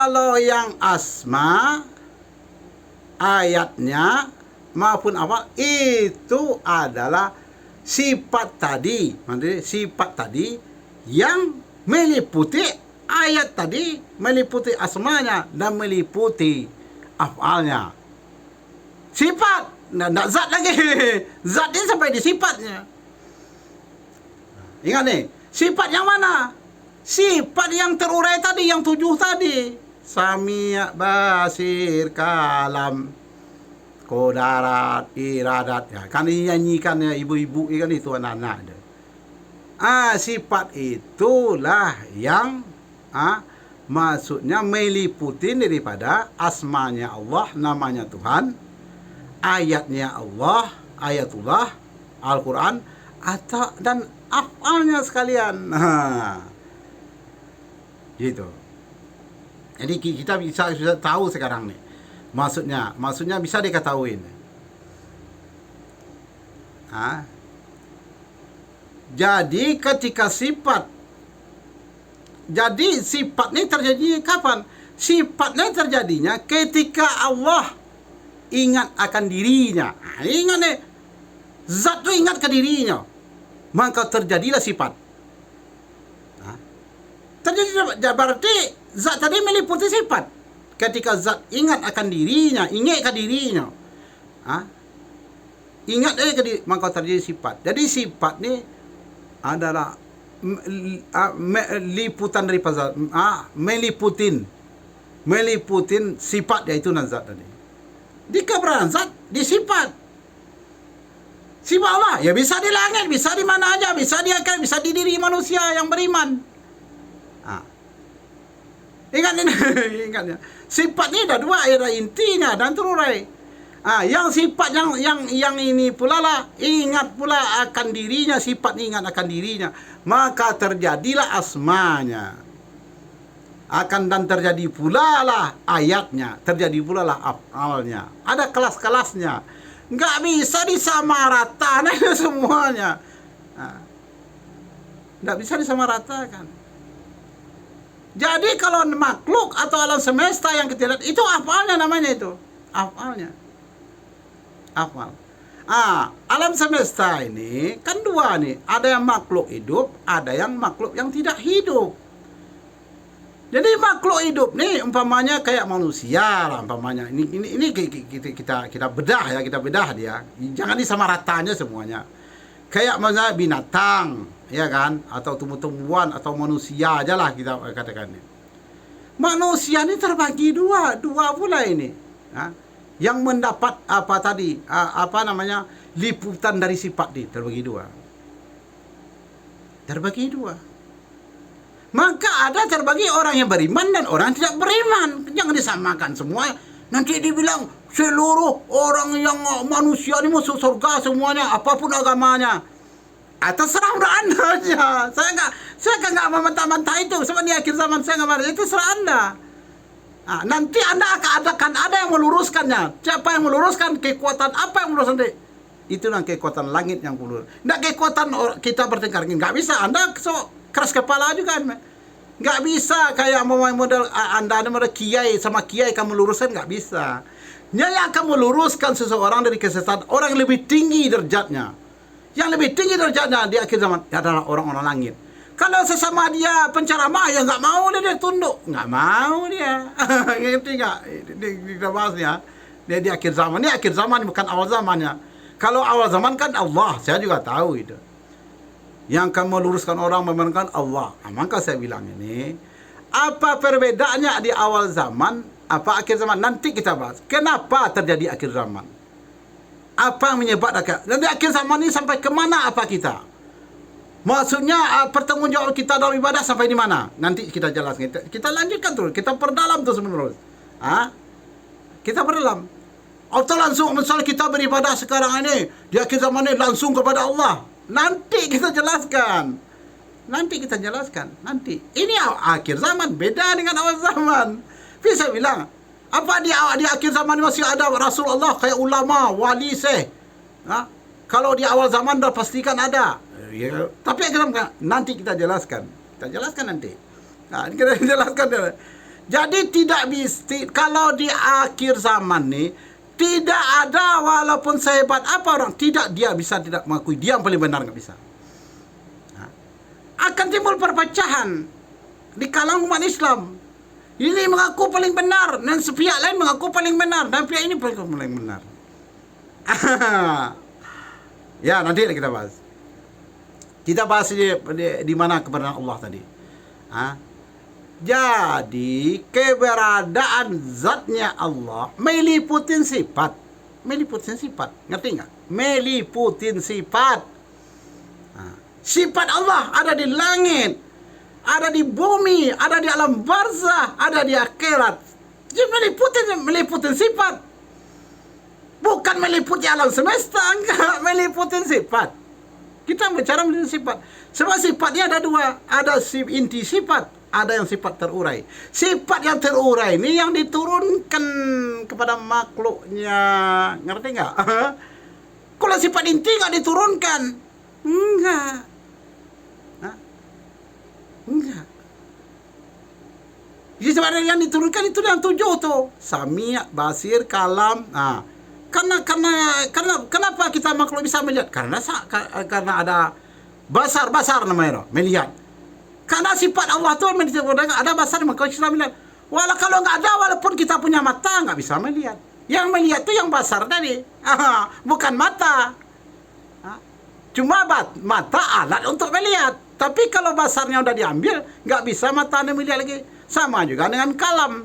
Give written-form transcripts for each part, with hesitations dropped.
Kalau yang asma ayatnya maupun apa itu adalah sifat tadi, maksudnya sifat tadi yang meliputi ayat tadi, meliputi asmanya dan meliputi afalnya. Sifat, tidak zat lagi. Zat ini sampai di sifatnya. Ingat nih, sifat yang mana? Sifat yang terurai tadi, yang 7 tadi. Sami', basir, kalam, kodarat, iradat. Ya, kan dinyanyikan ya ibu-ibu kan itu anak-anak. Sifat itulah yang maksudnya meliputi daripada asmanya Allah, namanya Tuhan, ayatnya Allah, ayatullah, Al-Quran, atau dan afalnya sekalian. Gitu. Jadi kita bisa tahu sekarang nih. Maksudnya bisa diketahuin. Jadi ketika sifat, jadi sifat ini terjadi kapan? Sifatnya terjadinya ketika Allah ingat akan dirinya. Ingat nih, zat itu ingat ke dirinya, maka terjadilah sifat. Terjadi berarti zat tadi meliputi sifat. Ketika zat ingat akan dirinya, ingat ke dirinya, ingat ke diri, maka terjadi sifat. Jadi sifat ini adalah liputan daripada meliputin sifat, yaitu zat tadi. Di keberadaan zat, di sifat. Sifat Allah ya bisa di langit, bisa di mana aja, bisa di akhirat, bisa di diri manusia yang beriman. Ingat ini, ingatnya. Sifat ini ada 2, ada intinya dan terurai. Yang sifat yang ini pula lah, ingat pula akan dirinya, sifat ingat akan dirinya, maka terjadilah asmanya. Dan terjadi pula lah ayatnya, terjadi pula lah afalnya. Ada kelas-kelasnya. Nggak bisa disamaratakan semuanya. Nggak bisa disamaratakan. Jadi kalau makhluk atau alam semesta yang kita lihat, itu afalnya namanya itu. Afalnya. Afal. Alam semesta ini kan 2 nih. Ada yang makhluk hidup, ada yang makhluk yang tidak hidup. Jadi makhluk hidup nih umpamanya kayak manusia lah umpamanya. Ini kita bedah ya, kita bedah dia. Jangan disamaratakannya semuanya. Kayak misalnya binatang, ya kan, atau tumbuh-tumbuhan atau manusia aja lah kita katakan. Manusia ini terbagi dua pula ini. Yang mendapat apa tadi, liputan dari sifat ini terbagi dua. Maka ada terbagi orang yang beriman dan orang yang tidak beriman. Jangan disamakan semua. Nanti dibilang seluruh orang yang manusia ini masuk surga semuanya, apapun agamanya. Terserah Anda aja. Saya nggak membantah-bantah itu. Sebab di akhir zaman saya nggak, itu serah Anda. Nanti Anda akan ada yang meluruskannya. Siapa yang meluruskan? Kekuatan apa yang meluruskan? Itulah kekuatan langit yang melurus. Nggak kekuatan kita bertengkar. Nggak bisa. Anda keras kepala juga. Nggak bisa kayak model Anda model kiai sama kiai kamu meluruskan, nggak bisa. Yang akan meluruskan seseorang dari kesesatan, orang yang lebih tinggi derajatnya. Yang lebih tinggi derajatnya di akhir zaman adalah orang-orang langit. Kalau sesama dia penceramah, ya nggak mau dia tunduk. Nggak mau dia. Ngerti nggak? Kita bahas ya. Dia di akhir zaman. Ini akhir zaman, bukan awal zamannya. Kalau awal zaman kan Allah. Saya juga tahu itu. Yang akan meluruskan orang membenarkan Allah. Maka saya bilang ini, apa perbedaannya di awal zaman, apa akhir zaman? Nanti kita bahas. Kenapa terjadi akhir zaman? Apa yang menyebabkan? Dan di akhir zaman ini sampai kemana apa kita? Maksudnya pertanggungjawab kita dalam ibadah sampai di mana? Nanti kita jelaskan. Kita lanjutkan terus. Kita perdalam terus menerus. Kita perdalam. Atau langsung misalnya kita beribadah sekarang ini, di akhir zaman ini langsung kepada Allah. Nanti kita jelaskan. Nanti. Ini akhir zaman, beda dengan awal zaman. Bisa bilang, apa di akhir zaman masih ada Rasulullah kayak ulama, wali, syekh. Kalau di awal zaman dah pastikan ada. Ya, tapi nanti kita jelaskan. Kita jelaskan nanti. Kita jelaskan. Jadi tidak bisa, kalau di akhir zaman nih, tidak ada walaupun sehebat apa orang, dia tidak mengakui dia yang paling benar, nggak bisa. Nah, akan timbul perpecahan di kalangan umat Islam. Ini mengaku paling benar, dan sepihak lain mengaku paling benar, dan pihak ini paling benar. Ya, nanti kita bahas. Kita bahas di mana kebenaran Allah tadi. Jadi keberadaan zatnya Allah meliputin sifat. Ngerti nggak? Meliputin sifat. Sifat Allah ada di langit, ada di bumi, ada di alam barzah, ada di akhirat. Jadi meliputin sifat. Bukan meliputi alam semesta, enggak, meliputin sifat. Kita bicara meliputi sifat. Sebab sifatnya ada dua, ada inti sifat, ada yang sifat terurai. Sifat yang terurai ini yang diturunkan kepada makhluknya. Ngerti nggak? Kalau sifat inti nggak diturunkan, enggak. Enggak. Jadi sebenarnya yang diturunkan itu yang 7 tuh. Sami', basir, kalam. Kenapa kita makhluk bisa melihat? Karena ada basar namanya, melihat. Karena sifat Allah itu ada basar, maka kita melihat. Kalau nggak ada, walaupun kita punya mata, nggak bisa melihat. Yang melihat itu yang basar tadi, bukan mata. Cuma mata alat untuk melihat. Tapi kalau basarnya udah diambil, nggak bisa matanya melihat lagi. Sama juga dengan kalam.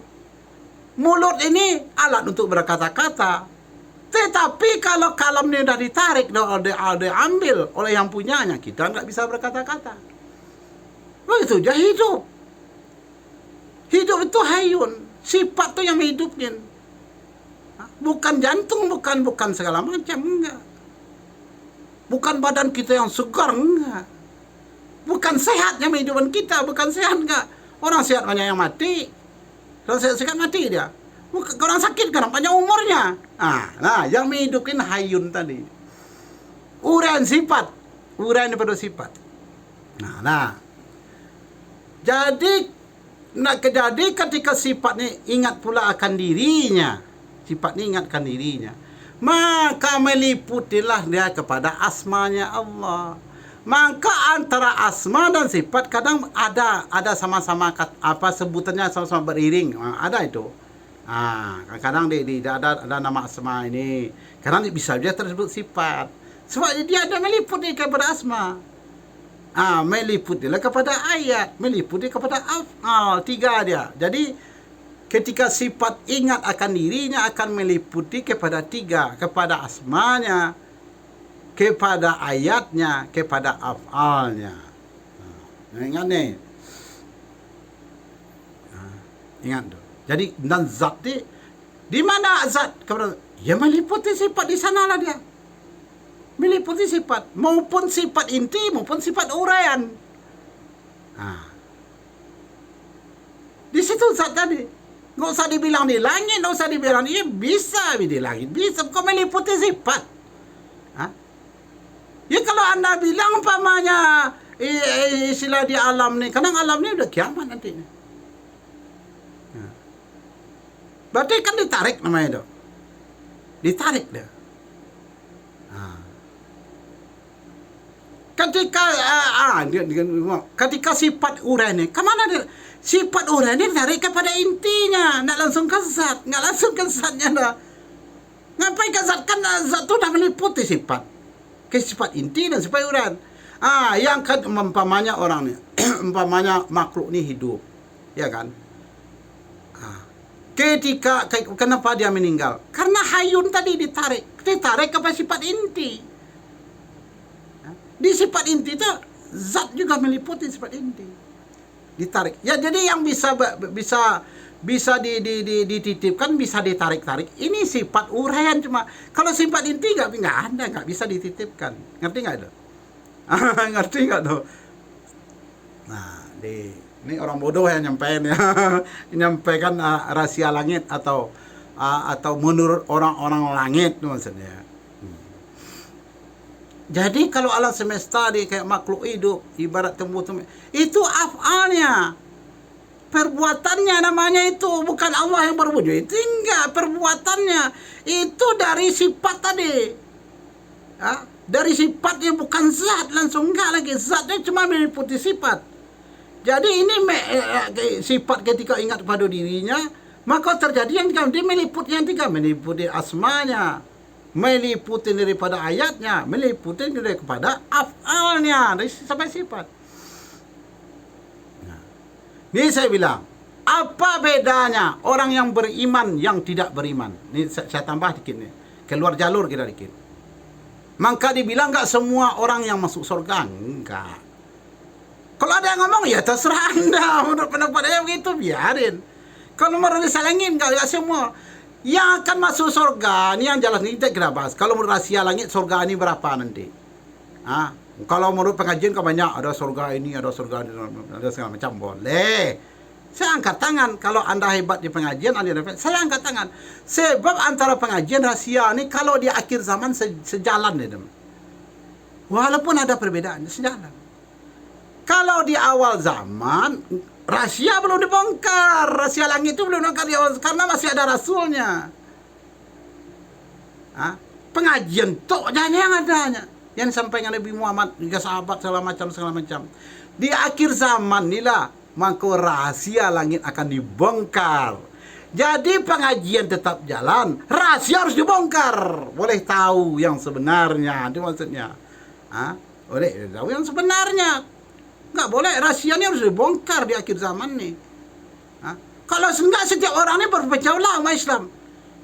Mulut ini alat untuk berkata-kata. Tetapi kalau kalam ini udah ditarik, udah diambil oleh yang punyanya, kita nggak bisa berkata-kata. Begitu aja hidup. Hidup itu hayun. Sifat itu yang hidupin. Bukan jantung, bukan segala macam, enggak. Bukan badan kita yang segar, enggak. Bukan sehat yang menghidupkan kita, bukan sehat, enggak. Orang sehat banyak yang mati. Orang sehat mati dia. Orang sakit kan panjang umurnya. Nah, yang menghidupin hayun tadi. Uraian sifat. Uraian daripada sifat. Nah. Jadi ketika sifatnya ingat pula akan dirinya. Sifatnya ingatkan dirinya. Maka meliputilah dia kepada asmanya Allah. Maka antara asma dan sifat kadang ada sama-sama sebutannya sama-sama beriring. Ada itu. Kadang ada nama asma ini. Kadang bisa dia tersebut sifat. Sebab dia ada meliputi kepada asma. Meliputilah kepada ayat, meliputi kepada af'al, 3 dia. Jadi ketika sifat ingat akan dirinya akan meliputi kepada 3, kepada asmanya, kepada ayatnya, kepada af'alnya. Ingat nih. Ingat tuh. Jadi dan zat di mana zat? Ya meliputi sifat, di sanalah dia. Meliputi sifat, maupun sifat inti, maupun sifat uraian. Di situ zat tadi. Nggak usah dibilang di langit, nggak usah dibilang bisa di langit, bisa. Kok meliputi sifat? Ya kalau Anda bilang umpamanya istilah di alam nih, karena alam ini udah kiamat nanti. Berarti kan ditarik namanya itu. Ditarik dia. Ketika sifat uraian, kemana dia? Sifat uraian ditarik kepada intinya, nggak langsung ke zat, nggak langsung ke zatnya dah. Ngapain ke zat? Kan zat itu udah meliputi sifat, ke sifat inti dan sifat uraian. Yang kan umpamanya orang nih, umpamanya makhluk ini hidup, ya kan? Kenapa dia meninggal? Karena hayun tadi ditarik kepada sifat inti. Di sifat inti itu zat juga meliputi sifat inti. Ditarik. Ya jadi yang bisa dititipkan, bisa ditarik-tarik. Ini sifat uraian cuma. Kalau sifat inti nggak bisa dititipkan. Ngerti nggak itu? Ngerti nggak tuh? Nah, ini orang bodoh yang nyampein ya. Nyampaikan rahasia langit atau menurut orang-orang langit maksudnya. Jadi kalau alam semesta kayak makhluk hidup, ibarat tumbuh-tumbuh, itu af'alnya. Perbuatannya namanya itu, bukan Allah yang berwujud. Itu enggak, perbuatannya itu dari sifat tadi. Dari sifatnya, bukan zat langsung, enggak lagi. Zatnya cuma meliputi sifat. Jadi ini sifat ketika ingat pada dirinya, maka terjadi yang tiga. Dia meliputi yang tiga, meliputi asmanya, meliputi daripada ayatnya, meliputi daripada af'alnya, dari sampai sifat. Ini saya bilang, apa bedanya orang yang beriman yang tidak beriman? Ini saya tambah dikit nih, keluar jalur kita dikit. Maka dibilang enggak semua orang yang masuk surga, enggak. Kalau ada yang ngomong, ya terserah Anda. Menurut pendapatnya begitu, biarin. Kalau menurut disalangin, enggak semua. Yang akan masuk surga, ini yang jelas, ini kita bahas. Kalau menurut rahasia langit, surga ini berapa nanti? Kalau menurut pengajian kan banyak, ada surga ini, ada surga ini, ada segala macam, boleh. Saya angkat tangan. Kalau Anda hebat di pengajian, saya angkat tangan. Sebab antara pengajian rahasia ini, kalau di akhir zaman sejalan. Walaupun ada perbedaan, sejalan. Kalau di awal zaman, rahasia belum dibongkar. Rahasia langit itu belum dibongkar di awal, karena masih ada rasulnya. Pengajian tok jangan yang adanya, yang disampaikan Nabi Muhammad, juga sahabat, segala macam. Di akhir zaman inilah, maka rahasia langit akan dibongkar. Jadi pengajian tetap jalan, rahasia harus dibongkar. Boleh tahu yang sebenarnya, itu maksudnya. Boleh tahu yang sebenarnya. Enggak boleh, rahasianya harus dibongkar di akhir zaman nih. Kalau enggak, setiap orang ini berpecah belah umat Islam.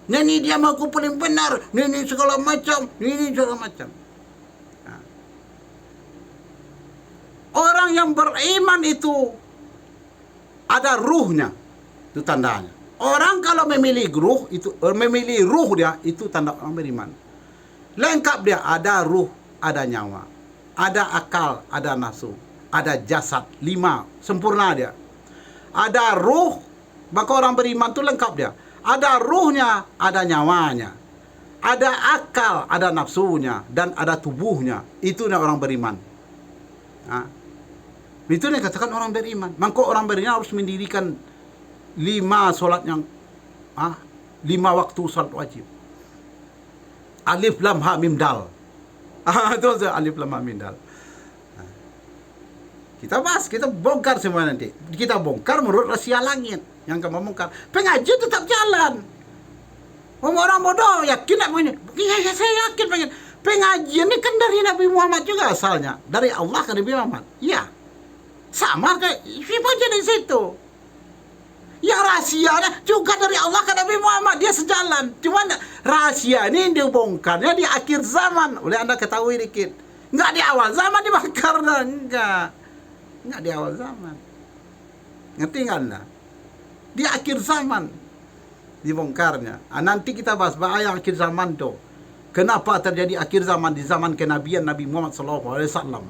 Ini dia mengaku paling benar, ini segala macam, ini segala macam. Orang yang beriman itu ada ruhnya, itu tandanya. Orang kalau memilih ruh itu, dia itu tanda orang beriman. Lengkap dia, ada ruh, ada nyawa, ada akal, ada nafsu, ada jasad, 5, sempurna dia. Ada ruh, maka orang beriman itu lengkap dia. Ada ruhnya, ada nyawanya, ada akal, ada nafsunya, dan ada tubuhnya. Itu orang beriman. Itu yang katakan orang beriman. Maka orang beriman harus mendirikan 5 solat yang 5 waktu solat wajib. Alif lam ha mim dal. Itu alif lam ha mim dal. Kita bahas, kita bongkar semua nanti. Kita bongkar menurut rahasia langit yang kamu bongkar. Pengajian tetap jalan. Orang bodoh yakin tak punya? Ya, saya yakin pengen. Pengajian ini kan dari Nabi Muhammad juga asalnya, dari Allah ke Nabi Muhammad. Ya, sama kayak siapa jadi situ. Yang rahasianya juga dari Allah ke Nabi Muhammad, dia sejalan. Cuman rahasia ini dibongkarnya di akhir zaman. Boleh Anda ketahui dikit. Enggak di awal zaman dibongkar, enggak di awal zaman. Ngerti nggak Anda? Di akhir zaman dibongkarnya. Nanti kita bahas bahaya akhir zaman tuh. Kenapa terjadi akhir zaman di zaman kenabian Nabi Muhammad SAW?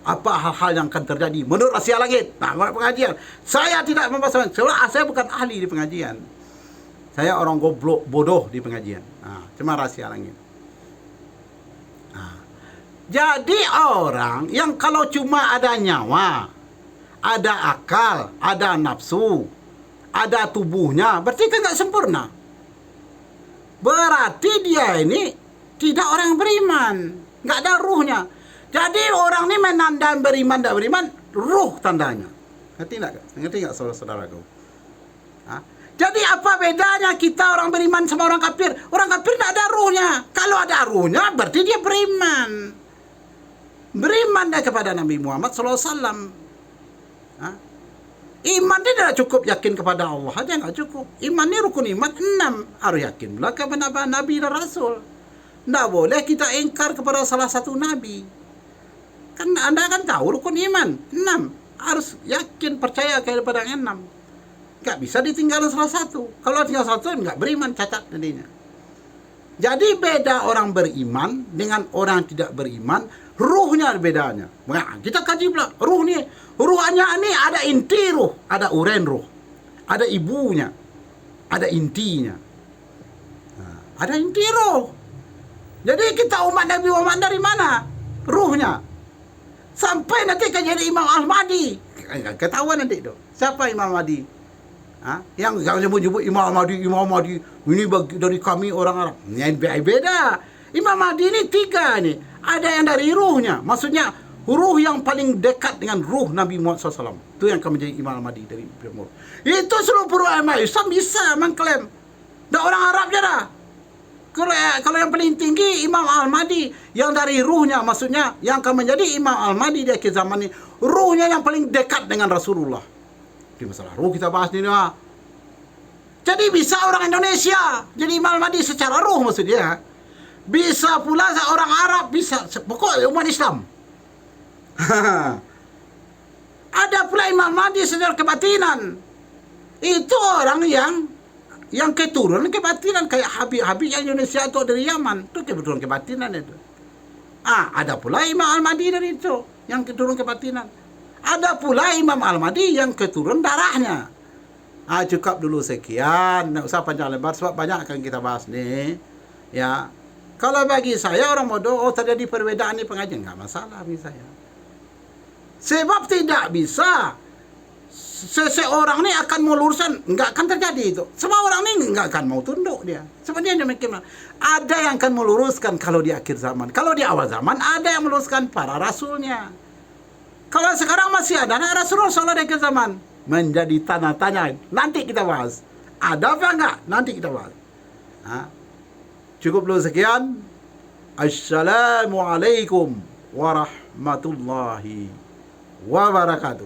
Apa hal-hal yang akan terjadi menurut rahasia langit? Menurut pengajian. Saya tidak membahas. Saya bukan ahli di pengajian. Saya orang goblok, bodoh di pengajian. Cuma rahasia langit. Jadi orang yang kalau cuma ada nyawa, ada akal, ada nafsu, ada tubuhnya, berarti kan nggak sempurna. Berarti dia ini tidak orang beriman, nggak ada ruhnya. Jadi orang ini menandai beriman, tidak beriman, ruh tandanya. Ngerti nggak saudara-saudaraku? Jadi apa bedanya kita orang beriman sama orang kafir? Orang kafir tidak ada ruhnya. Kalau ada ruhnya, berarti dia beriman. Beriman dia kepada Nabi Muhammad SAW. Iman dia tidak cukup yakin kepada Allah aja, nggak cukup. Iman ini rukun iman 6. Harus yakin pula kepada Nabi dan Rasul. Tidak boleh kita ingkar kepada salah satu Nabi. Kan Anda kan tahu rukun iman 6. Harus yakin, percaya kepada yang 6. Nggak bisa ditinggalkan salah satu. Kalau tinggal satu, nggak beriman, cacat jadinya. Jadi beda orang beriman dengan orang tidak beriman. Ruhnya bedanya. Nah, kita kaji pula. Ruh nih. Ruhnya ini ada inti ruh. Ada uren ruh. Ada ibunya. Ada intinya. Ada inti ruh. Jadi kita umat Nabi Muhammad dari mana? Ruhnya. Sampai nanti kan jadi Imam Al-Mahdi. Ketahuan nanti itu. Siapa Imam Al-Mahdi? Yang sebut-sebut Imam Mahdi, ini dari kami orang Arab. Ini beda. Imam Mahdi ini 3 ni. Ada yang dari ruhnya, maksudnya ruh yang paling dekat dengan ruh Nabi Muhammad SAW. Itu yang akan menjadi Imam Mahdi dari Timur. Itu seluruh ulama Islam bisa mengklaim. Dan orang Arab je dah. Kalau yang paling tinggi Imam Al-Mahdi yang dari ruhnya, maksudnya yang akan menjadi Imam Al-Mahdi di akhir zaman ini, ruhnya yang paling dekat dengan Rasulullah. Di masalah ruh kita bahas ni lah. Jadi bisa orang Indonesia jadi Imam Al-Mahdi secara ruh maksudnya. Bisa pula orang Arab, bisa pokok umat Islam. Ada pula Imam Mahdi secara kebatinan. Itu orang yang keturunan kebatinan, kayak Habib yang Indonesia itu dari Yaman, itu keturunan kebatinan itu. Ada pula Imam Al-Mahdi dari itu yang keturunan kebatinan. Ada pula Imam Al-Mahdi yang keturunan darahnya. Cukup dulu sekian, tak usah panjang lebar sebab banyak akan kita bahas ni. Ya. Kalau bagi saya orang bodoh, terjadi perbedaan ni pengajian, enggak masalah bagi saya. Sebab tidak bisa seseorang ni akan meluruskan, enggak akan terjadi itu. Sebab orang ni enggak akan mau tunduk dia. Sebab dia mikir, ada yang akan meluruskan kalau di akhir zaman. Kalau di awal zaman ada yang meluruskan para rasulnya. Kalau sekarang masih ada Rasulullah SAW di akhir zaman, menjadi tanda-tanya. Nanti kita bahas. Ada apa enggak? Nanti kita bahas. Cukup dulu sekian. Assalamualaikum warahmatullahi wabarakatuh.